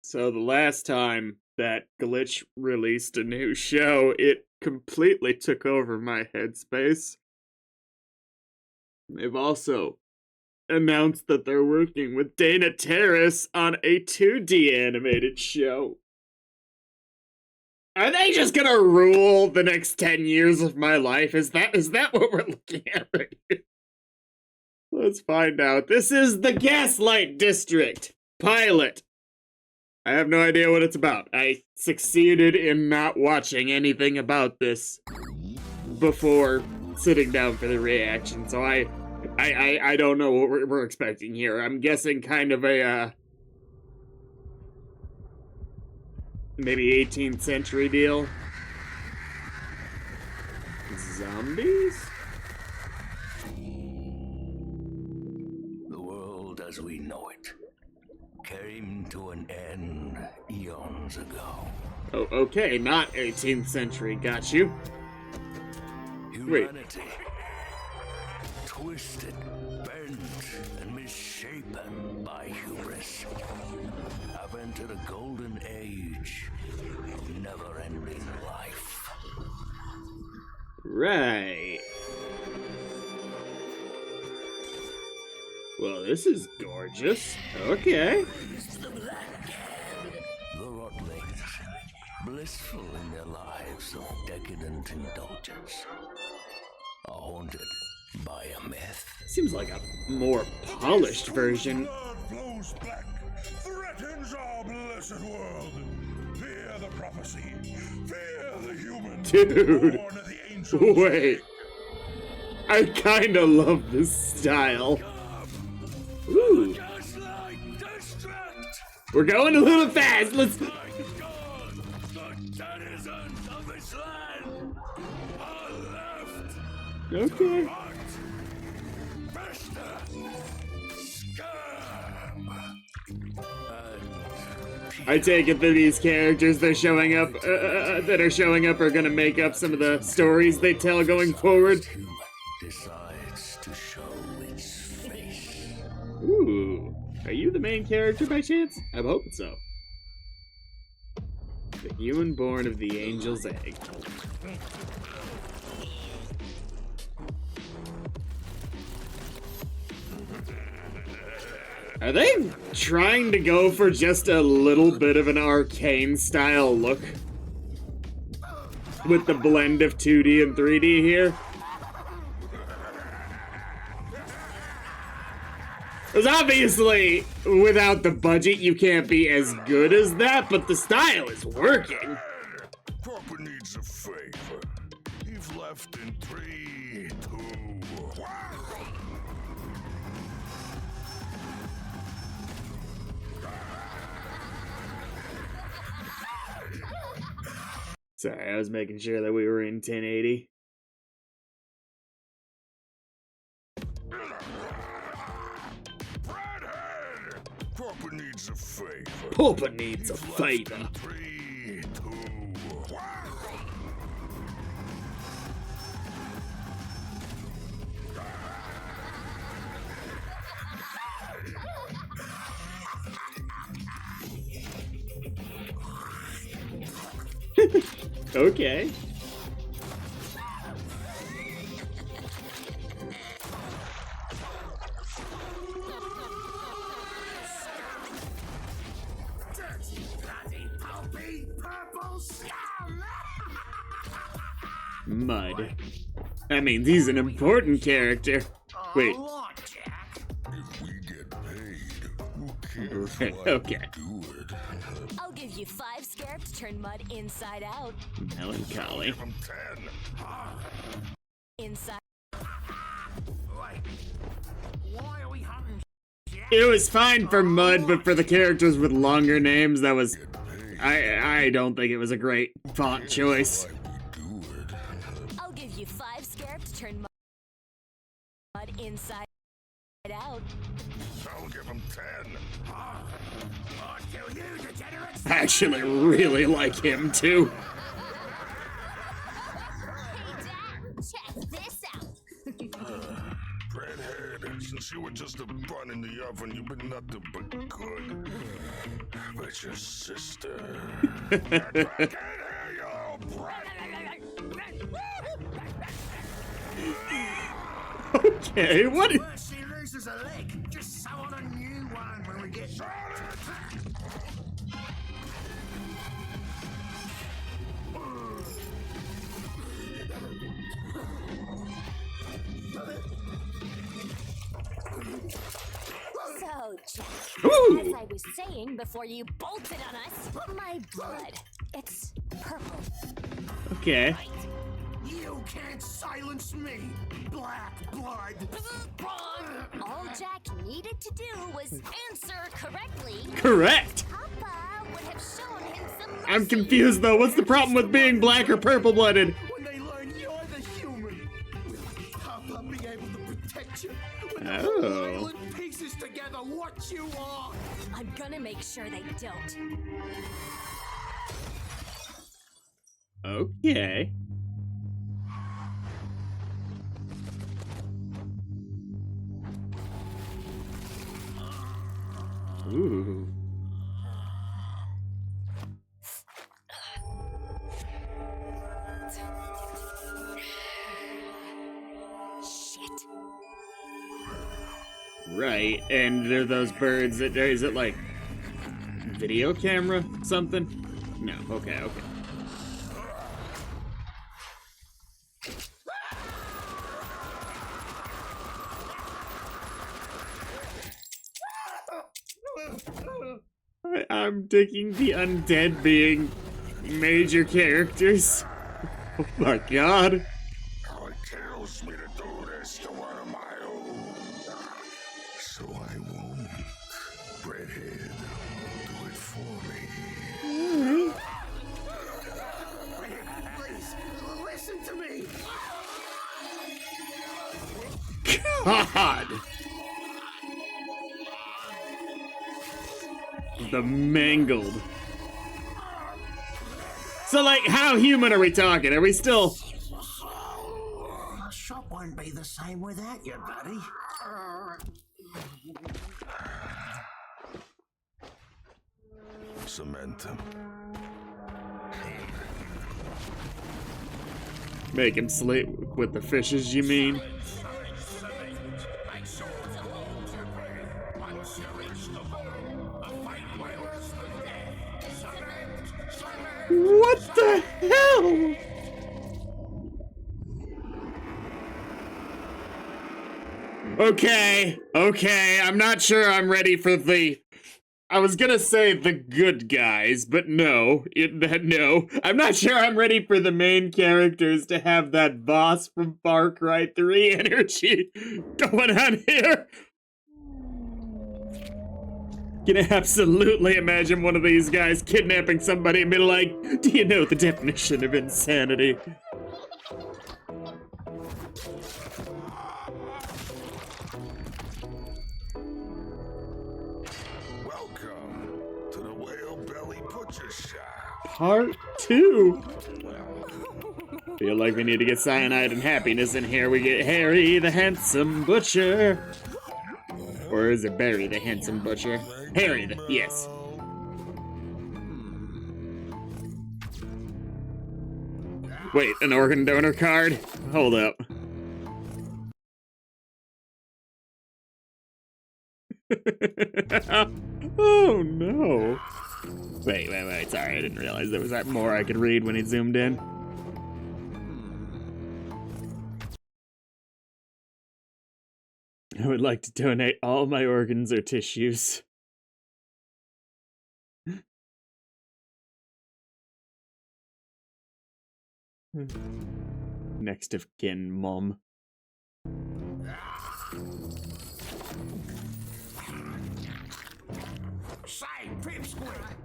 So the last time that Glitch released a new show, it completely took over my headspace. They've also announced that they're working with Dana Terrace on a 2D animated show. Are they just gonna rule the next 10 years of my life? Is that what we're looking at right here? Let's find out. This is the Gaslight District pilot. I have no idea what it's about. I succeeded in not watching anything about this before sitting down for the reaction, so I don't know what we're expecting here. I'm guessing kind of a, maybe 18th century deal. Zombies? The world as we know it came to an end eons ago. Oh, okay, not 18th century, got you. Humanity, twisted, bent, and misshapen by hubris, have entered a golden age of never-ending life. Right. Well, this is gorgeous. Okay. The Rotlings, blissful in their lives of decadent indulgence, are haunted by a myth. Seems like a more polished version. Blood flows black, threatens our blessed world. Fear the prophecy, fear the human. Dude, born of the angels. wait. I kinda love this style. Ooh. Gaslight District! We're going a little fast. Let's. My God, the denizens of this land are left. Okay. Rot, fester, scum, and I take it that these characters that are showing up are gonna make up some of the stories they tell going forward. human decides to show its face. Ooh. Are you the main character by chance? I'm hoping so. The human born of the angel's egg. Are they trying to go for just a little bit of an arcane style look? With the blend of 2D and 3D here? Because obviously, without the budget, you can't be as good as that, but the style is working. Papa needs a favor. He's left in 3, 2, 1. Sorry, I was making sure that we were in 1080. Redhead! Papa needs a favor. Papa needs a He's left favor. in 3, 2, 1. Okay. Mud. That means he's an important character. Wait. If we get paid, who cares why Okay. we do it? I'll give you 5 scarab to turn mud inside out. Melancholy. Give him 10. Inside. Why are we hunting? It was fine for Mud, but for the characters with longer names, that was... Get paid. I don't think it was a great font choice. Why we do it? I'll give you 5 scarab to turn mud inside out. I'll give him 10. I'll kill you, degenerates! I actually really like him, too. Hey, Dad, check this out. Redhead, since you were just a bun in the oven, you've been nothing but good. Bet your sister. Get back in here, you little brat! Okay, what? Worse, he loses a leg. Just sew on a new one when we get back to attack. So, Jack, Ooh. as I was saying before you bolted on us, my blood, it's purple. Okay. You can't silence me, black blood. All Jack needed to do was answer correctly. Correct. Papa would have shown him some mercy. I'm confused though. What's the problem with being black or purple-blooded? When they learn you're the human, will Papa be able to protect you? When the Oh. whole island pieces together what you are. I'm gonna make sure they don't. Okay. Ooh. Shit. Right, and there are those birds that is it like video camera something? No, okay. I'm digging the undead being major characters. Oh my god. It kills me to do this to one of my own. So I won't. Redhead, do it for me. Please, listen to me. God. The mangled. So, like, how human are we talking? Are we still... The shop won't be the same without you, buddy. Cement him. Make him sleep with the fishes, you mean? What the hell? Okay, I'm not sure I'm ready for the... I was gonna say the good guys, but no, no. I'm not sure I'm ready for the main characters to have that boss from Far Cry 3 energy going on here. Can absolutely imagine one of these guys kidnapping somebody and be like, do you know the definition of insanity? Welcome to the Whale Belly Butcher Shop. Part 2. Feel like we need to get cyanide and happiness in here. We get Harry the Handsome Butcher. Or is it Barry the Handsome Butcher? Harry the... yes. Wait, an organ donor card? Hold up. Oh no. Wait, sorry, I didn't realize there was that more I could read when he zoomed in. I would like to donate all my organs or tissues. Next of kin, Mom. Say, Pipsqueak.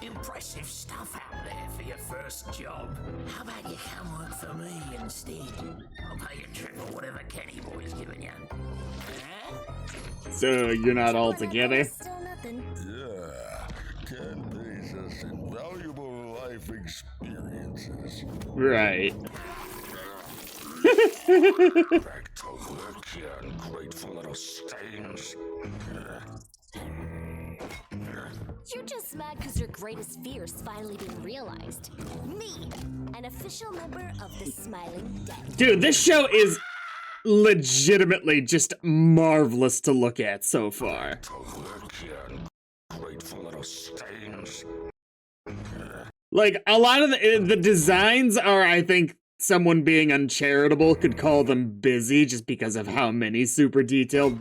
Impressive stuff out there for your first job. How about you come work for me instead? I'll pay you triple whatever Kenny Boy's giving you. Huh? So you're not all together? Still nothing. Yeah, Ken pays us invaluable life experiences. Right. Back to work, you ungrateful little stains. You're just mad because your greatest fear is finally being realized. Me, an official member of the Smiling Dead. Dude, this show is legitimately just marvelous to look at so far. To work here, grateful little stains. Like, a lot of the designs are, I think, someone being uncharitable could call them busy just because of how many super detailed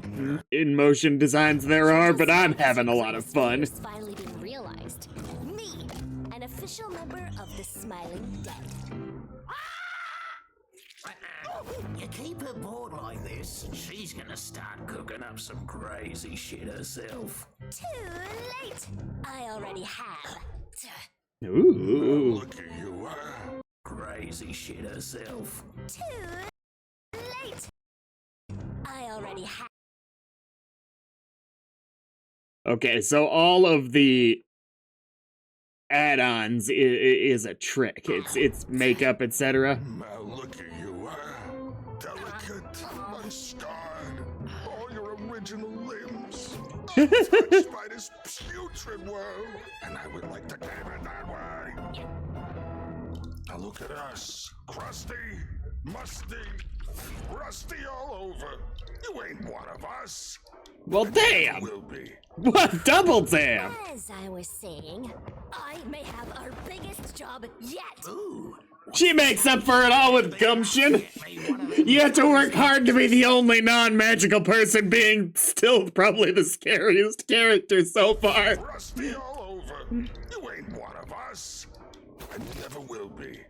in-motion designs there are, but I'm having a lot of fun. It's finally being realized. Me, an official member of the Smiling Dead. You keep her bored like this, she's gonna start cooking up some crazy shit herself. Too late. I already have. Ooh. Look at you, huh? Crazy shit herself. Too late. I already have. Okay, so all of the add-ons is a trick. It's makeup, etc. Now look at you, huh? Delicate, unscarred, all your original limbs. Untouched by this putrid world. And I would like to keep it that way. Now look at us. Crusty, musty, rusty all over. You ain't one of us. Well, damn! Will be. What? Double damn! As I was saying, I may have our biggest job yet. Ooh. She makes up for it all with gumption. You have to work hard to be the only non-magical person being still probably the scariest character so far. Rusty all over. You ain't one of us. And never will be.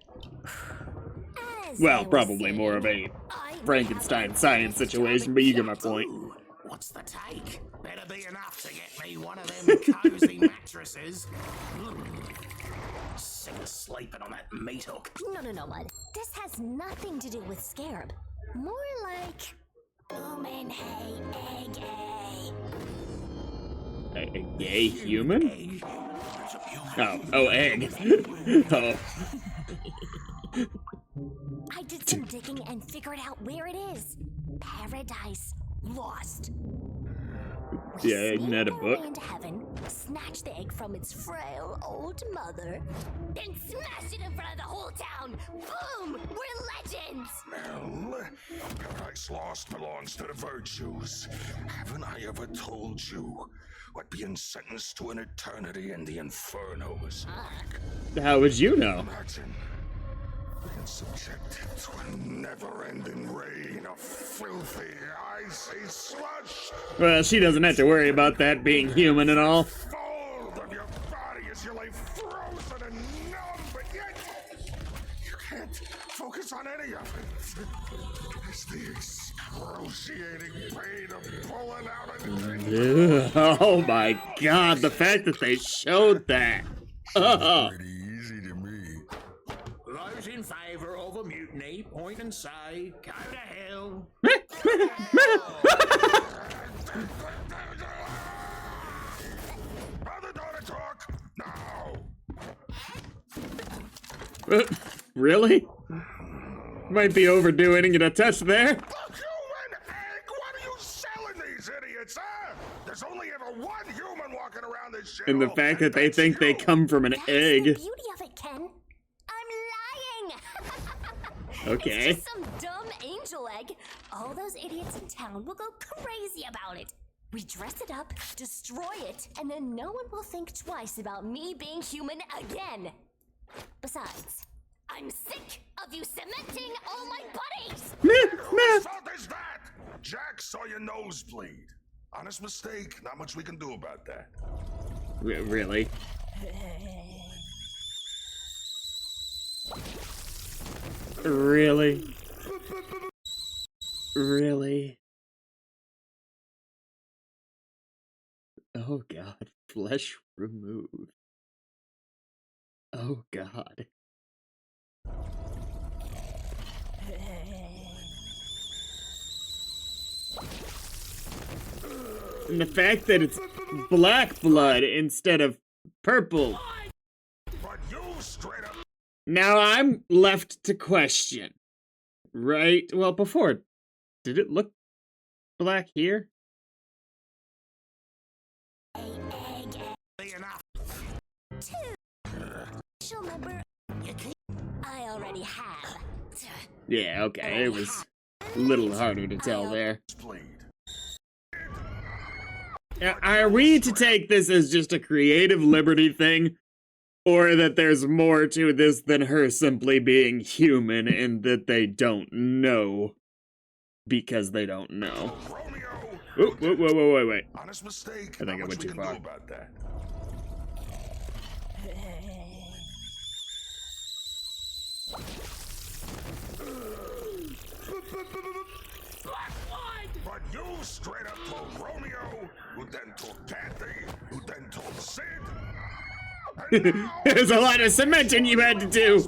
As Well, I was probably saying, more of a I may Frankenstein have our science biggest situation, job but you get my yet. point. Ooh, what's the take? Better be enough to get me one of them cozy mattresses. Sick of sleeping on that meat hook. No, Mud. This has nothing to do with Scarab. More like... Human hey egg A gay human? Egg. Oh, egg. Oh. I did some digging and figured out where it is. Paradise Lost. We Yeah, isn't that a sneak our way book? into heaven, snatch the egg from its frail old mother, then smash it in front of the whole town. Boom! We're legends. Well, Paradise Lost belongs to the virtues. Haven't I ever told you what being sentenced to an eternity in the inferno is like? How would you know? Imagine being subjected to a never-ending rain of filthy, icy slush. Well, she doesn't have to worry about that being human and all. Fold of your body as you lay frozen and numb, but yet you can't focus on any of it. It's the excruciating pain of pulling out an Ugh, oh my god, the fact that they showed that. Oh. pretty easy to me. Those in favour of a mutiny, point and say, go to hell. Mother daughter talk now. Really? Might be overdoing it a touch there. A human egg? What are you selling these idiots, huh? There's only ever one human walking around this shit. And the fact that they think they come from an That's the egg. beauty of it, Ken. I'm lying. Okay. It's just some dumb angel egg. All those idiots in town will go crazy about it. We dress it up, destroy it, and then no one will think twice about me being human again. Besides, I'm sick of you cementing all my buddies. Whose fault is that? Jack saw your nose bleed. Honest mistake. Not much we can do about that. Really? Really? Really? Oh god, flesh removed. Oh god. And the fact that it's black blood instead of purple. But you straight up. Now I'm left to question. Right? Well, before, did it look black here? Be enough Special member. I already have. Yeah, okay, it was a little harder to tell there. Are we to take this as just a creative liberty thing? Or that there's more to this than her simply being human and that they don't know because they don't know? Oh, wait. Honest mistake. I think I went too far. About that. But you straight up told Romeo, who then told Kathy, who then told Sid. There's a lot of cementing you had to do.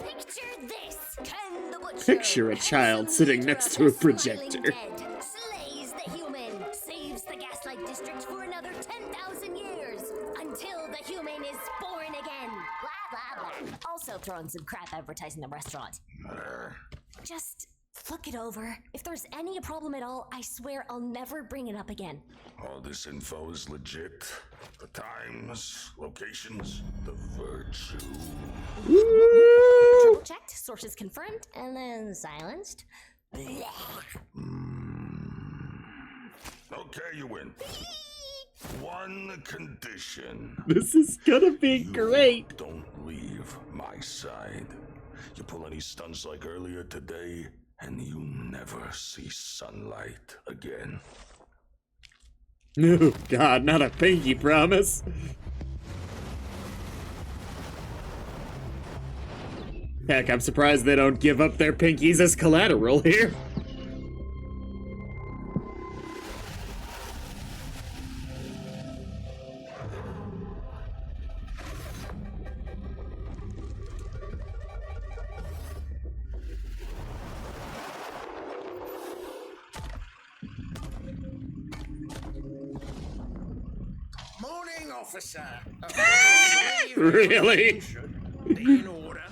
Picture this. Ken the Butcher. Picture a child sitting next to a projector. Slays the human. Saves the Gaslight District for another 10,000 years. Until the human is born again. Blah, blah, blah. Also throwing some crap advertising the restaurant. Just look it over. If there's any problem at all, I swear I'll never bring it up again. All this info is legit. The times, locations, the virtue. Triple checked, sources confirmed, and then silenced. Okay, you win. One condition. This is gonna be great. Don't leave my side. You pull any stunts like earlier today, and you never see sunlight again. No, God, not a pinky promise. Heck, I'm surprised they don't give up their pinkies as collateral here. Morning, officer. Really? Be in order.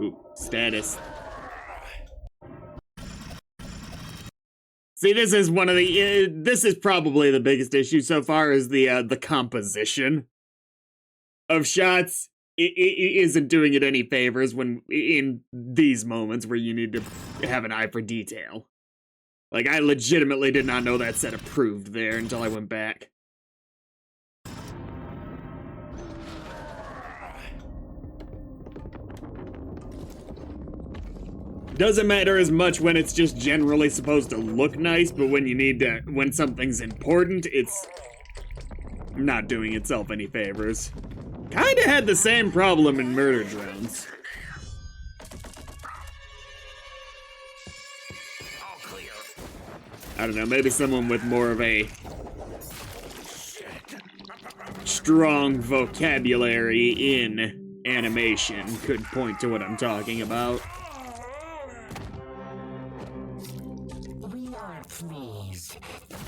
Ooh, status. See, this is one of the. This is probably the biggest issue so far. Is the composition of shots. It isn't doing it any favors when in these moments where you need to have an eye for detail. Like, I legitimately did not know that said approved there until I went back. Doesn't matter as much when it's just generally supposed to look nice, but when you need to, when something's important, it's not doing itself any favors. Kinda had the same problem in Murder Drones. All clear. I don't know, maybe someone with more of a strong vocabulary in animation could point to what I'm talking about. We are pleased,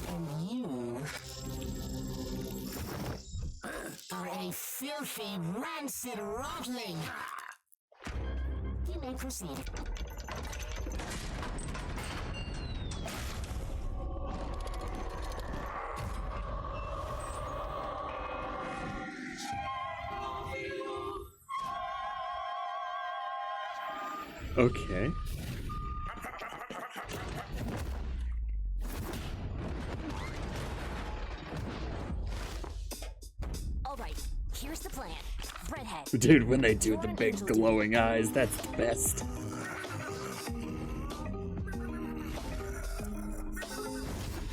and you are a filthy, rancid rotling. You may proceed. Okay. Alright, here's the plan. Redhead. Dude, when they do the big glowing eyes, that's the best.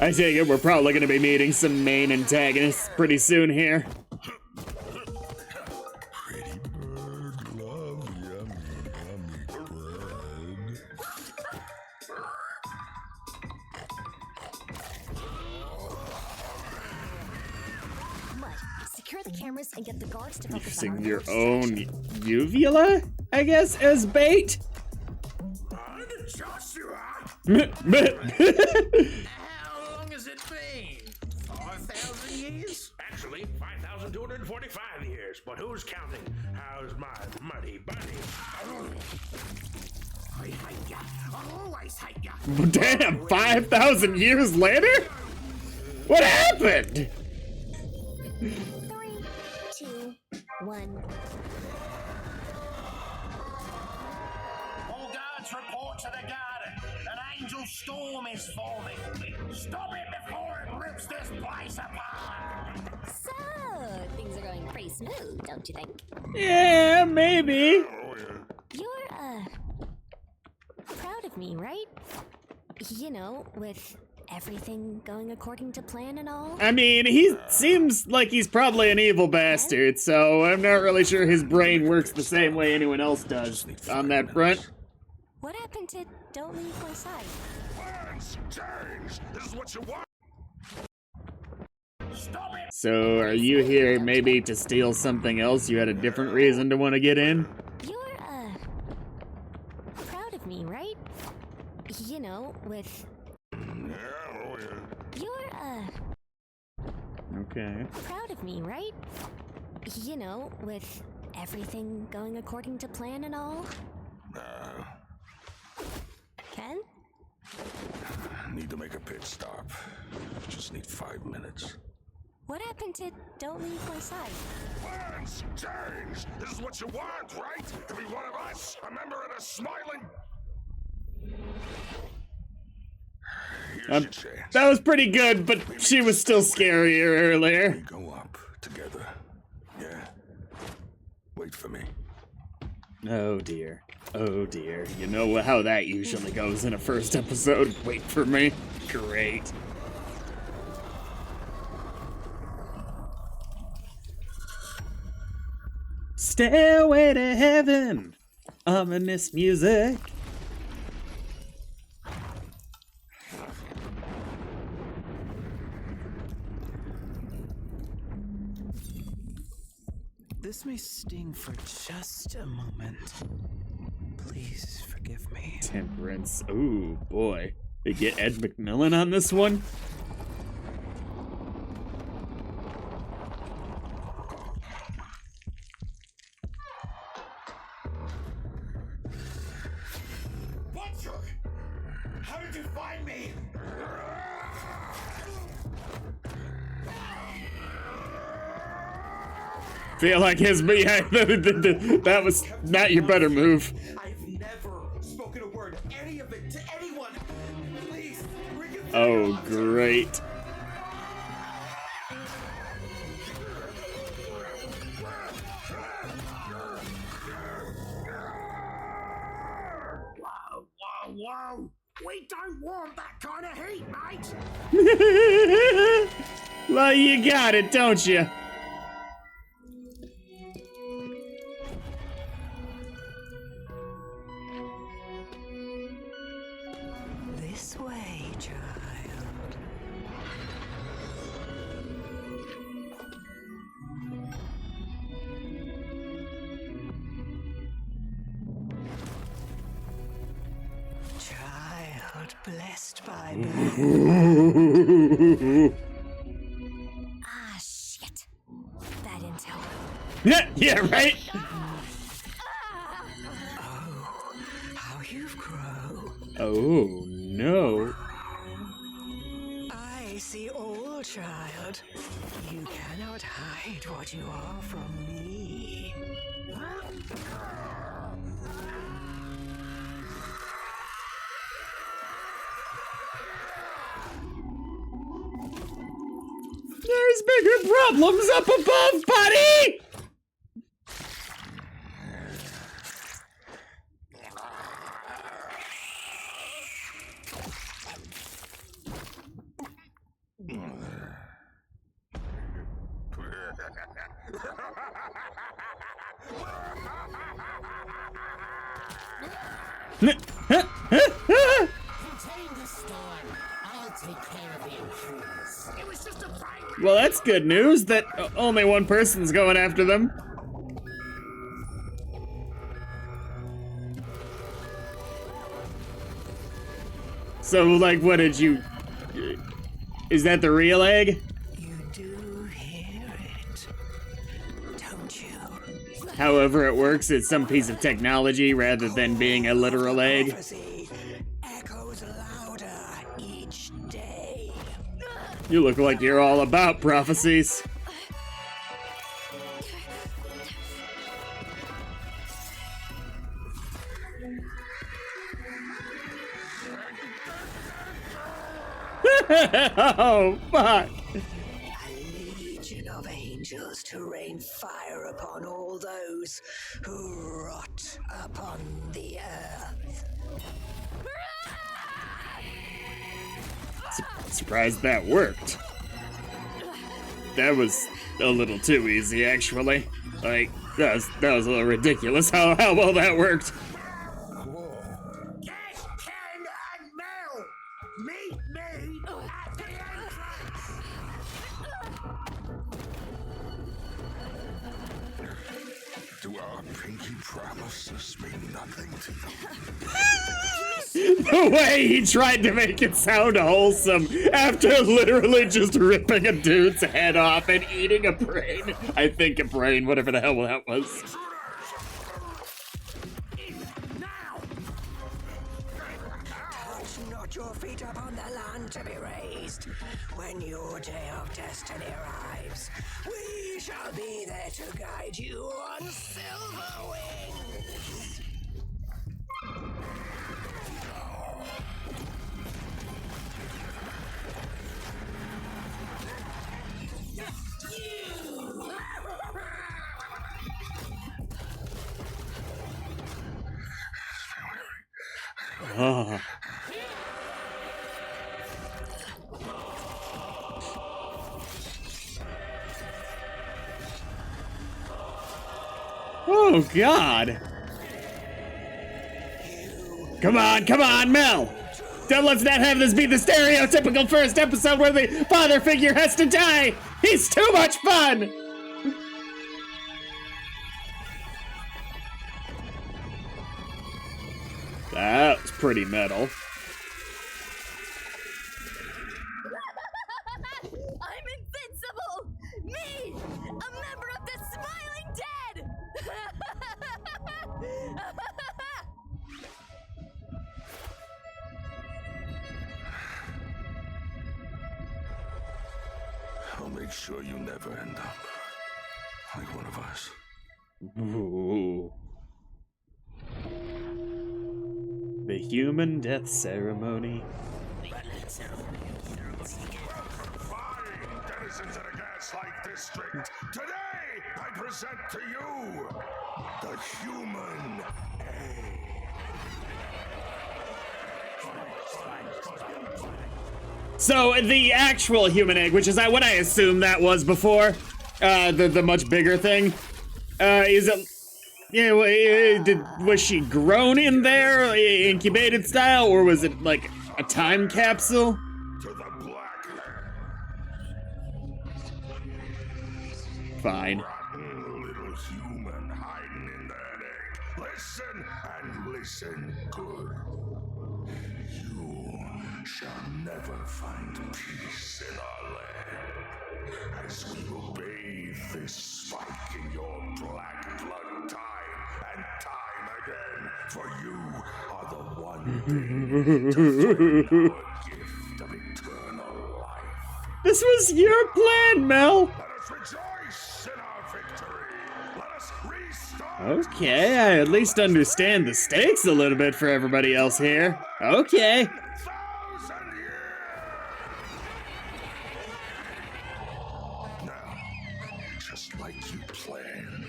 I take it we're probably gonna be meeting some main antagonists pretty soon here. Pretty bird, love yummy, yummy bread. Mud, secure the cameras and get the guards to focus on Using our your first own uvula, I guess, as bait? I'm Joshua. How long has it been? 4,000 years? Actually, 5,245 years. But who's counting? How's my muddy bunny? I hate ya. I'll always hate ya. Damn, 5,000 years later? What happened? 3, 2, 1. All guards report to the garden. An angel storm is forming. Stop it before it rips this place apart. So, things are going pretty smooth, don't you think? Yeah, maybe. Oh, yeah. You're, proud of me, right? You know, with everything going according to plan and all? I mean, he seems like he's probably an evil bastard, so I'm not really sure his brain works the same way anyone else does on that front. What happened to don't leave my side? Plans change. This is what you want. Stop it. So, are you here maybe to steal something else? You had a different reason to want to get in? You're, proud of me, right? You know, with... Yeah, oh, yeah. You're, Okay. proud of me, right? You know, with everything going according to plan and all? Ken? Need to make a pit stop. Just need 5 minutes. What happened to don't leave my side? Plans change. This is what you want, right? To be one of us, a member of the smiling. Here's your chance. That was pretty good, but she was still scarier We earlier. go up together. Yeah. Wait for me. Oh dear. Oh dear. You know how that usually goes in a first episode. Wait for me. Great. Stairway to heaven. Ominous music. This may sting for just a moment. Please forgive me. Temperance. Ooh, boy. They get Ed McMillan on this one? Butcher! How did you find me? Feel like his that was not your better move. I've never spoken a word, any of it, to anyone. Please, reconsider. Oh, great. Whoa! We don't want that kind of heat, mate! Well, you got it, don't you? This way, child. Child blessed by birth. Ah, shit. That intel. Yeah, right? How you've grown. Oh, no. I see all, child. You cannot hide what you are from me. There's bigger problems up above, buddy! Contain the storm. I'll take care of the intruders. It was just a prank! Well, that's good news that only one person's going after them. So, like, what did you... Is that the real egg? You do hear it, don't you? however it works, it's some piece of technology rather than being a literal egg. Prophecy echoes louder each day. You look like you're all about prophecies. Oh, fuck. A legion of angels to rain fire upon all those who rot upon the earth. Surprised that worked. That was a little too easy, actually. Like, that was a little ridiculous how well that worked. Yes, Ken and Mel! Meet me at the entrance! Do our pinky promises mean nothing to you? The way he tried to make it sound wholesome after literally just ripping a dude's head off and eating a brain. I think a brain, whatever the hell that was. Now! Touch not your feet upon the land to be raised. When your day of destiny arrives, we shall be there to guide you on silver wings. Oh. Oh, God. Come on, Mel. Let's not have this be the stereotypical first episode where the father figure has to die. He's too much fun. That was pretty metal. I'm invincible! Me! A member of the Smiling Dead! I'll make sure you never end up like one of us. Ooh. The human death ceremony. Fine, denizens of the Gaslight District. Today, I present to you the human egg. So the actual human egg, which is what I assumed that was before, the much bigger thing, is it? Yeah, was she grown in there, incubated style, or was it like a time capsule? To the black Fine. rotten little human hiding in that egg. Listen and listen good. You shall never find peace in our land, as we will bathe this spike in your black blood time and time again, for you are the one thing to find our gift of eternal life. This was your plan, Mel. Let us rejoice in our victory. Let us restart. Okay, I at least understand the stakes a little bit for everybody else here. Okay. 1,000 years. Now, just like you planned.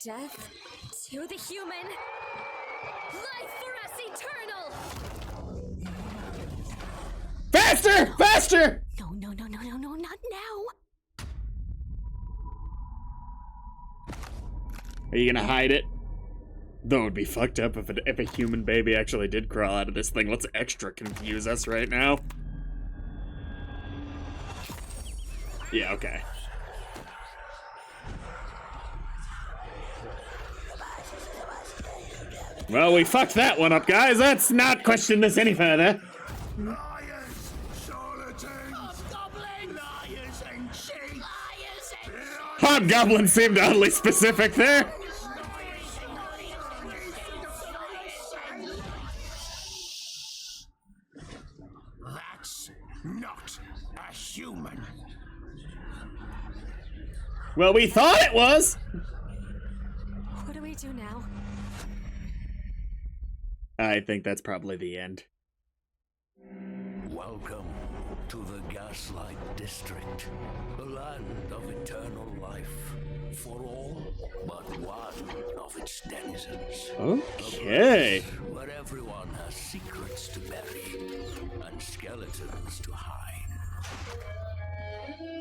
Death to the human. Life for us eternal. Faster! Faster! No, not now. Are you gonna hide it? Though it would be fucked up if a human baby actually did crawl out of this thing. Let's extra confuse us right now. Yeah, okay. Well, we fucked that one up, guys. Let's not question this any further. Liars, charlatans, Goblin! Liars and cheats! Liars and Hobgoblin seemed oddly specific there. That's not a human. Well, we thought it was. What do we do now? I think that's probably the end. Welcome to the Gaslight District, the land of eternal life for all but one of its denizens. Okay. A place where everyone has secrets to bury and skeletons to hide.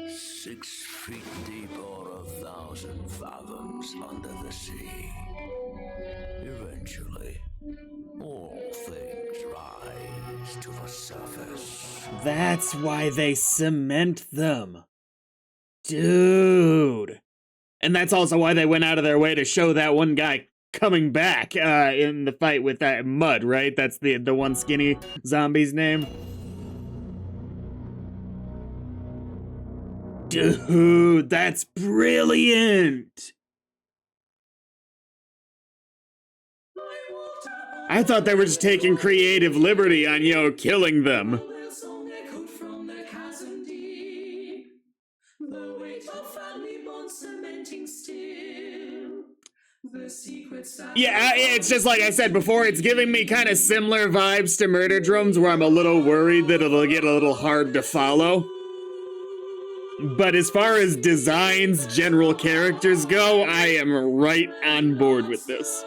6 feet deep or 1,000 fathoms under the sea. Eventually, all things rise to the surface. That's why they cement them. Dude. And that's also why they went out of their way to show that one guy coming back in the fight with that Mud, right? That's the one skinny zombie's name. Dude, that's brilliant. I thought they were just taking creative liberty on, killing them. Yeah, it's just like I said before, it's giving me kind of similar vibes to Murder Drones, where I'm a little worried that it'll get a little hard to follow. But as far as designs, general characters go, I am right on board with this.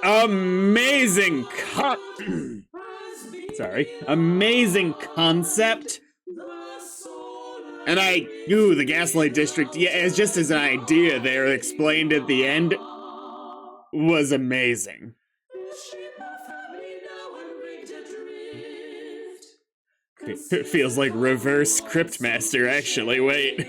Amazing amazing concept. And the Gaslight District, yeah, it's just as an idea there, explained at the end, was amazing. It feels like reverse Cryptmaster, actually, wait.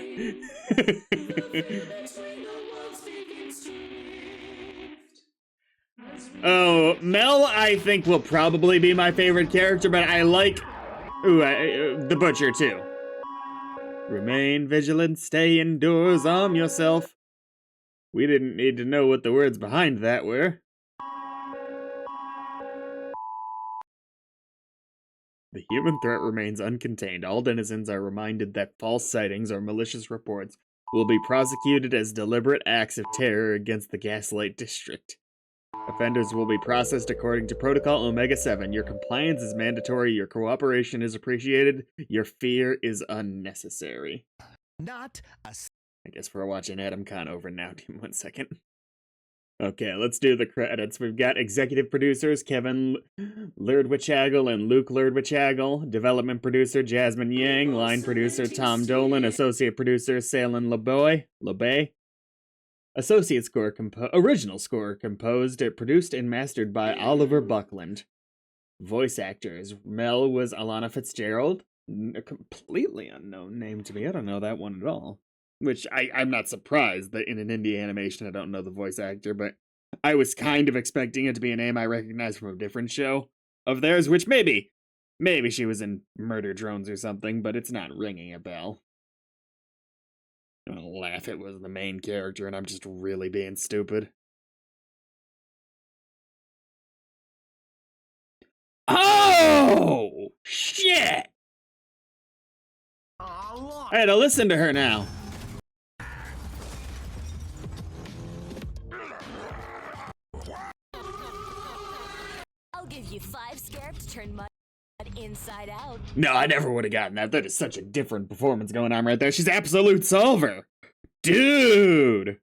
Oh, Mel, I think, will probably be my favorite character, but I like the Butcher, too. Remain vigilant, stay indoors, arm yourself. We didn't need to know what the words behind that were. The human threat remains uncontained. All denizens are reminded that false sightings or malicious reports will be prosecuted as deliberate acts of terror against the Gaslight District. Offenders will be processed according to Protocol Omega-7. Your compliance is mandatory, your cooperation is appreciated, your fear is unnecessary. Not a... I guess we're watching Adam Khan over now. Give me 1 second. Okay, let's do the credits. We've got executive producers Kevin Lerdwichagel and Luke Lerdwichagel, development producer Jasmine Yang, line producer Tom Dolan, associate producer Salen LeBay. Associate score original score composed, produced, and mastered by Oliver Buckland. Voice actors: Mel was Alana Fitzgerald, a completely unknown name to me. I don't know that one at all. Which I'm not surprised that in an indie animation I don't know the voice actor, but I was kind of expecting it to be a name I recognized from a different show of theirs, which maybe she was in Murder Drones or something, but it's not ringing a bell. I'm gonna laugh it was the main character and I'm just really being stupid. Oh, shit! I had to listen to her now. I'll give you 5 scarab to turn mud inside out. No, I never would have gotten that. That is such a different performance going on right there. She's absolute solver. Dude!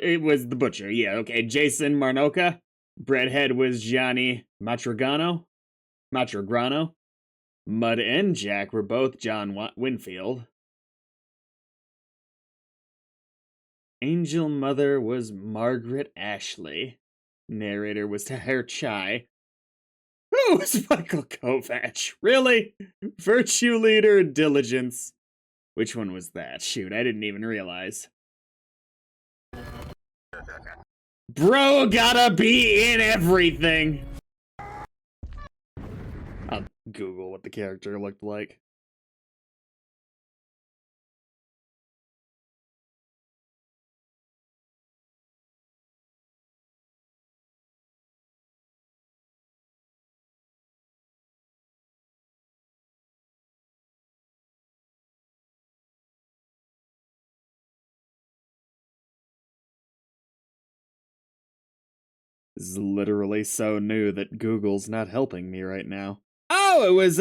It was the Butcher, yeah, okay. Jason Marnoka. Breadhead was Gianni Matrograno. Mud and Jack were both John Winfield. Angel Mother was Margaret Ashley. Narrator was Tahir Chai. Who was Michael Kovac? Really? Virtue Leader, Diligence. Which one was that? Shoot, I didn't even realize. Bro gotta be in everything! I'll Google what the character looked like. This is literally so new that Google's not helping me right now. Oh, it was,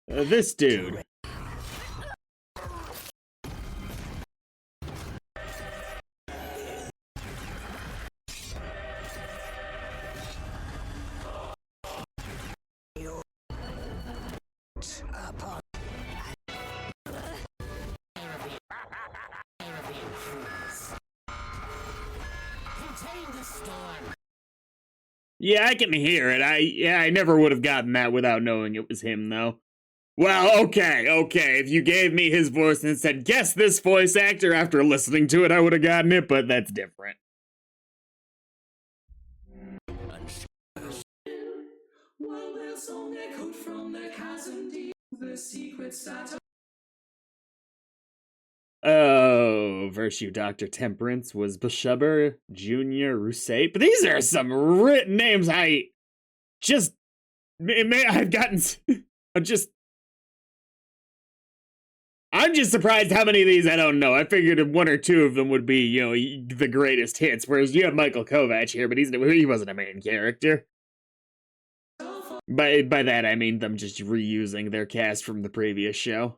this dude. Yeah, I can hear it. I never would have gotten that without knowing it was him, though. Well, okay. If you gave me his voice and said, guess this voice actor after listening to it, I would have gotten it, but that's different. Oh, Virtue Dr. Temperance was Bashubber Jr. Rousset. But these are some written names I've gotten. I'm just surprised how many of these I don't know. I figured one or two of them would be, you know, the greatest hits. Whereas you have Michael Kovac here, but he wasn't a main character. By that I mean them just reusing their cast from the previous show.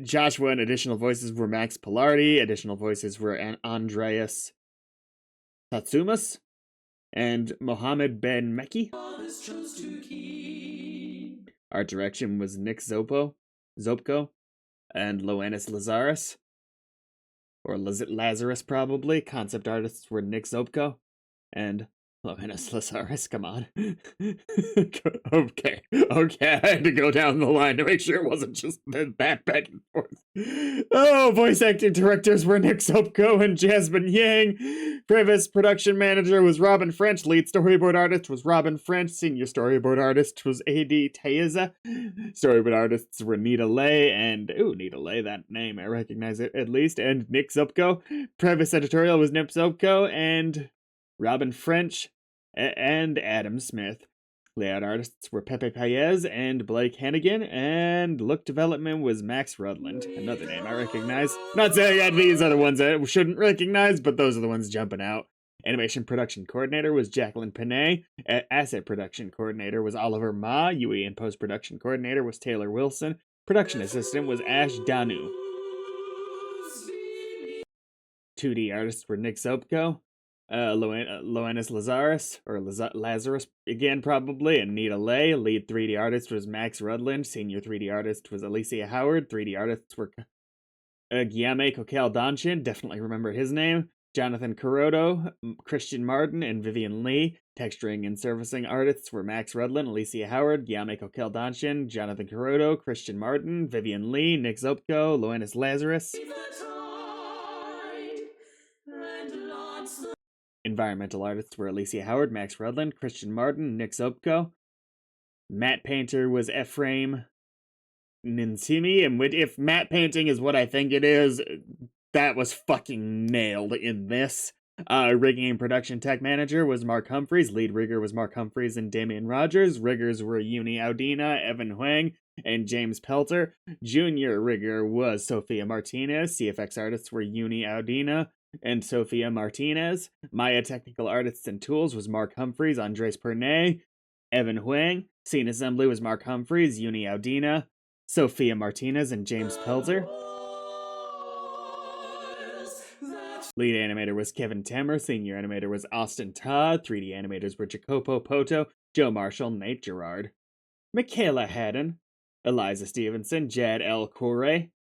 Joshua and additional voices were Max Pilardi. Additional voices were Andreas Tatsumas and Mohammed Ben Mekki. Art direction was Nick Zopko, and Loannis Lazarus. Or Lazarus, probably. Concept artists were Nick Zopko and Loannis Lazarus, come on. Okay. I had to go down the line to make sure it wasn't just that back and forth. Oh, voice acting directors were Nick Zopko and Jasmine Yang. Previous production manager was Robin French. Lead storyboard artist was Robin French. Senior storyboard artist was A.D. Taeza. Storyboard artists were Nita Leigh and... Ooh, Nita Leigh, that name, I recognize it at least. And Nick Zopko. Previous editorial was Nip Zopko and... Robin French, and Adam Smith. Layout artists were Pepe Paez and Blake Hannigan, and look development was Max Rudland. Another name I recognize. Not saying that these are the ones I shouldn't recognize, but those are the ones jumping out. Animation production coordinator was Jacqueline Panay. Asset production coordinator was Oliver Ma. UE and post-production coordinator was Taylor Wilson. Production assistant was Ash Danu. 2D artists were Nick Zopko. Loannis Lazarus, or Lazarus again probably, and Nita Leigh. Lead 3D artist was Max Rudland. Senior 3D artist was Alicia Howard. 3D artists were Guillaume Coquel-Donchin, definitely remember his name. Jonathan Carotto, Christian Martin, and Vivian Lee. Texturing and surfacing artists were Max Rudland, Alicia Howard, Guillaume Coquel-Donchin, Jonathan Carotto, Christian Martin, Vivian Lee, Nick Zopko, Loannis Lazarus. Environmental artists were Alicia Howard, Max Rudland, Christian Martin, Nick Zopko. Matte painter was Ephraim Ninsimi, and if matte painting is what I think it is, that was fucking nailed in this. Rigging and production tech manager was Mark Humphreys. Lead rigger was Mark Humphreys and Damian Rogers. Riggers were Uni Audina, Evan Huang, and James Pelter. Junior rigger was Sophia Martinez. CFX artists were Uni Audina and Sophia Martinez. Maya technical artists and tools was Mark Humphreys, Andres Pernay, Evan Huang. Scene assembly was Mark Humphreys, Uni Audina, Sophia Martinez, and James Pelzer. Lead animator was Kevin Temmer. Senior animator was Austin Todd. 3D animators were Jacopo Poto, Joe Marshall, Nate Gerard. Michaela Haddon. Eliza Stevenson, Jad L. Corey,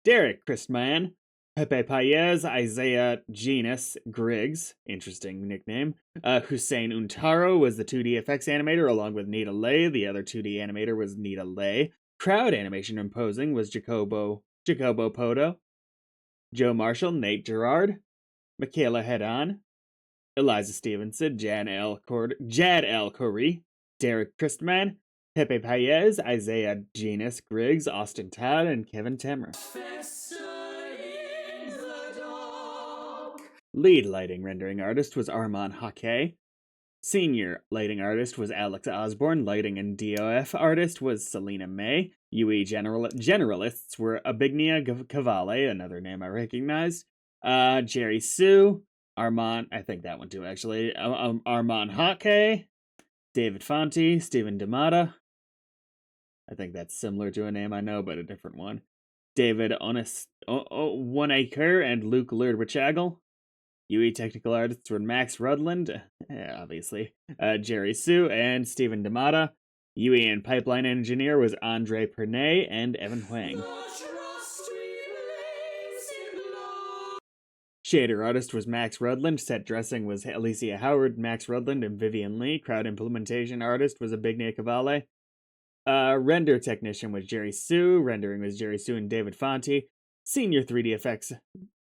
Derek Christman, Pepe Paez, Isaiah Genus Griggs, interesting nickname. Hussein Untaro was the 2D effects animator, along with Nita Lay. The other 2D animator was Nita Lay. Crowd animation and posing was Jacobo Poto. Joe Marshall, Nate Gerard, Michaela Hedon, Eliza Stevenson, Jad L. Corey, Derek Christman, Pepe Paez, Isaiah Genus Griggs, Austin Todd, and Kevin Temmer. Lead lighting rendering artist was Armand Hake. Senior lighting artist was Alex Osborne. Lighting and DOF artist was Selena May. UE generalists were Abignia Cavale, another name I recognized. Jerry Sue. Armand, I think that one too, actually. Armand Hake. David Fonte. Stephen D'Amata. I think that's similar to a name I know, but a different one. David Oneacre and Luke Lerdwichagle. UE technical artists were Max Rudland, obviously, Jerry Sue, and Stephen D'Amata. UE and pipeline engineer was Andre Pernay and Evan Huang. Shader artist was Max Rudland. Set dressing was Alicia Howard, Max Rudland, and Vivian Lee. Crowd implementation artist was Abignia Cavale. Render technician was Jerry Sue. Rendering was Jerry Sue and David Fonte. Senior 3D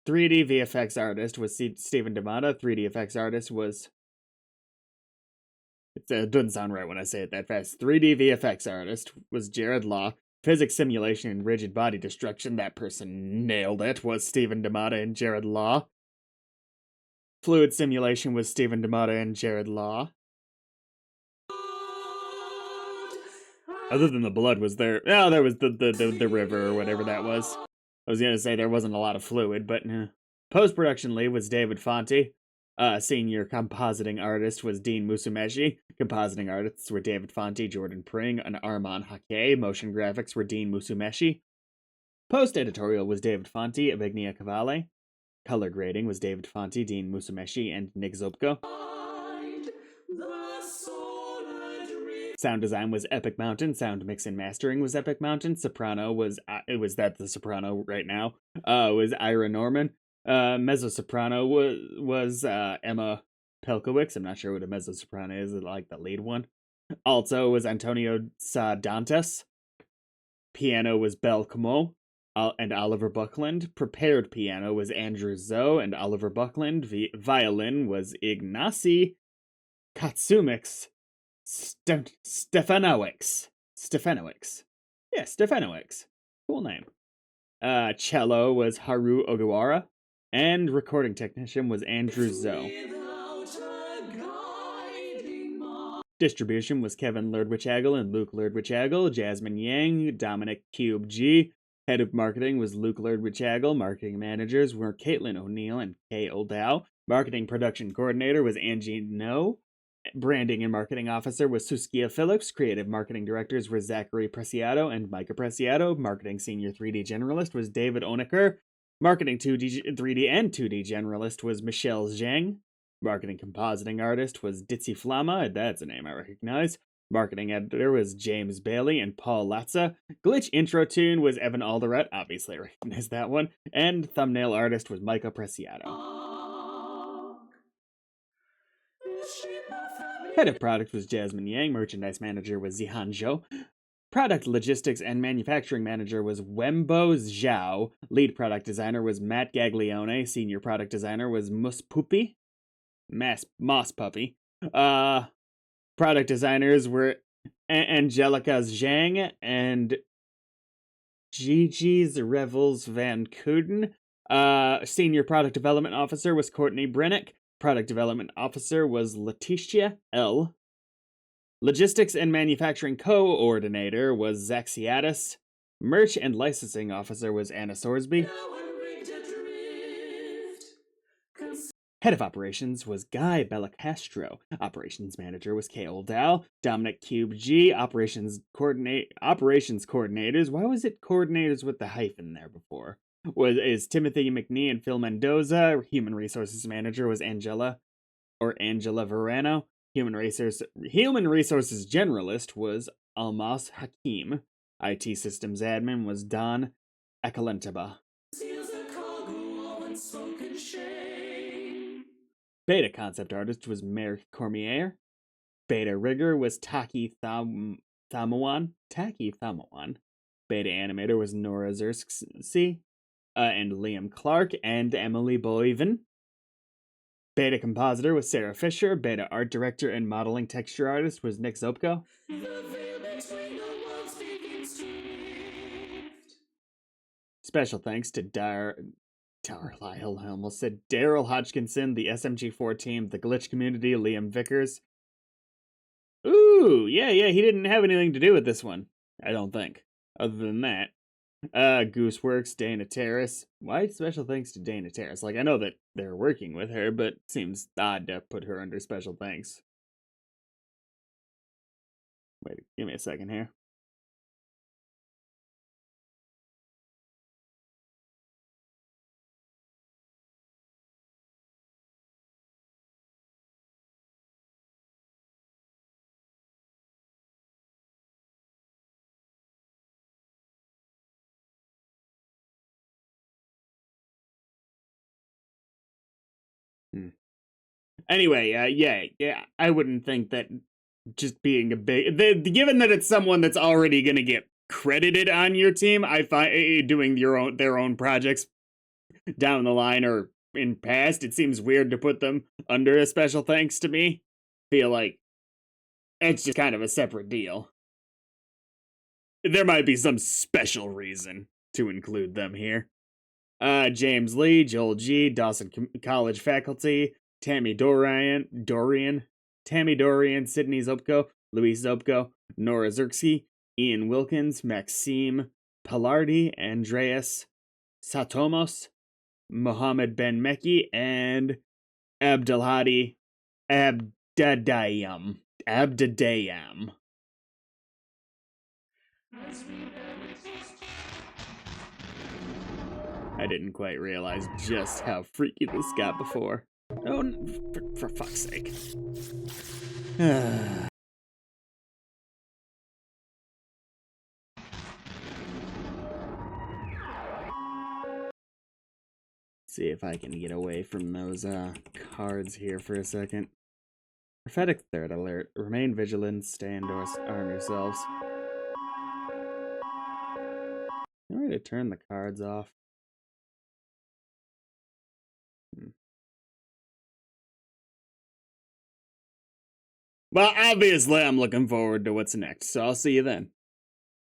VFX artist was Stephen D'Amata. 3D effects artist was... It doesn't sound right when I say it that fast. 3D VFX artist was Jared Law. Physics simulation and rigid body destruction, that person nailed it, was Stephen D'Amata and Jared Law. Fluid simulation was Stephen D'Amata and Jared Law. Other than the blood was there. Oh, there was the river or whatever that was. I was gonna say there wasn't a lot of fluid, but nah. Post-production lead was David Fonte. Senior compositing artist was Dean Musumeshi. Compositing artists were David Fonte, Jordan Pring, and Armand Hake. Motion graphics were Dean Musumeshi. Post-editorial was David Fonte, Avignia Cavale. Color grading was David Fonte, Dean Musumeshi, and Nick Zopko. Sound design was Epic Mountain. Sound mix and mastering was Epic Mountain. Soprano was the soprano right now. Was Ira Norman. Mezzo soprano was Emma Pelkowicz. I'm not sure what a mezzo soprano is. Like the lead one. Alto was Antonio Dantas. Piano was Belle Como and Oliver Buckland. Prepared piano was Andrew Zoe and Oliver Buckland. Violin was Ignacy Katsumix. Stefanowicz. Yeah, Stefanowicz. Cool name. Cello was Haru Ogiwara. And recording technician was Andrew Zoe. Distribution was Kevin Lerdwichagle and Luke Lerdwichagle. Jasmine Yang, Dominic Cube G. Head of marketing was Luke Lerdwichagle. Marketing managers were Caitlin O'Neill and Kay Oldau. Marketing production coordinator was Angie No. Branding and marketing officer was Suskia Phillips. Creative marketing directors were Zachary Preciado and Micah Preciado. Marketing senior 3D generalist was David Onaker. Marketing 3D and 2D generalist was Michelle Zhang. Marketing compositing artist was Ditzy Flama. That's a name I recognize. Marketing editor was James Bailey and Paul Latza. Glitch intro tune was Evan Alderette. Obviously I recognize that one. And thumbnail artist was Micah Preciado. Head of product was Jasmine Yang. Merchandise manager was Zihan Zhou. Product logistics and manufacturing manager was Wembo Zhao. Lead product designer was Matt Gaglione. Senior product designer was Moss Puppy. Product designers were Angelica Zhang and Gigi's Revels Van Kuden. Senior product development officer was Courtney Brennick. Product development officer was Letitia L. Logistics and manufacturing coordinator was Zaxiatis. Merch and licensing officer was Anna Sorsby. Head of operations was Guy Bellicastro. Operations manager was Kay Oldal. Dominic Cube G. Operations coordinators. Why was it coordinators with the hyphen there before? Is Timothy McNee and Phil Mendoza. Human resources manager was Angela Verano. Human resources generalist was Almas Hakim. IT systems admin was Don Ekalentaba. Beta concept artist was Merrick Cormier. Beta rigger was Taki Thamawan. Beta animator was Nora Zerski, and Liam Clark and Emily Boyven. Beta compositor was Sarah Fisher. Beta art director and modeling texture artist was Nick Zopko. Special thanks to Daryl Hodgkinson, the SMG4 team, the Glitch community, Liam Vickers. Ooh, yeah, he didn't have anything to do with this one. I don't think. Other than that. Gooseworks, Dana Terrace. Why special thanks to Dana Terrace? Like, I know that they're working with her, but it seems odd to put her under special thanks. Wait, give me a second here. Anyway, yeah, I wouldn't think that just being a big, given that it's someone that's already gonna get credited on your team, I find doing their own projects down the line or in past, it seems weird to put them under a special thanks to me. Feel like it's just kind of a separate deal. There might be some special reason to include them here. James Lee, Joel G, Dawson College faculty, Tammy Dorian, Sydney Zopko, Louise Zopko, Nora Zerksi, Ian Wilkins, Maxime Palardi, Andreas Satomos, Mohammed Ben Mekki, and Abdelhadi Abdadayam. I didn't quite realize just how freaky this got before. Oh, for fuck's sake. See if I can get away from those cards here for a second. Prophetic third alert. Remain vigilant. Stay indoors. Arm yourselves. I'm ready to turn the cards off. Well, obviously, I'm looking forward to what's next, so I'll see you then.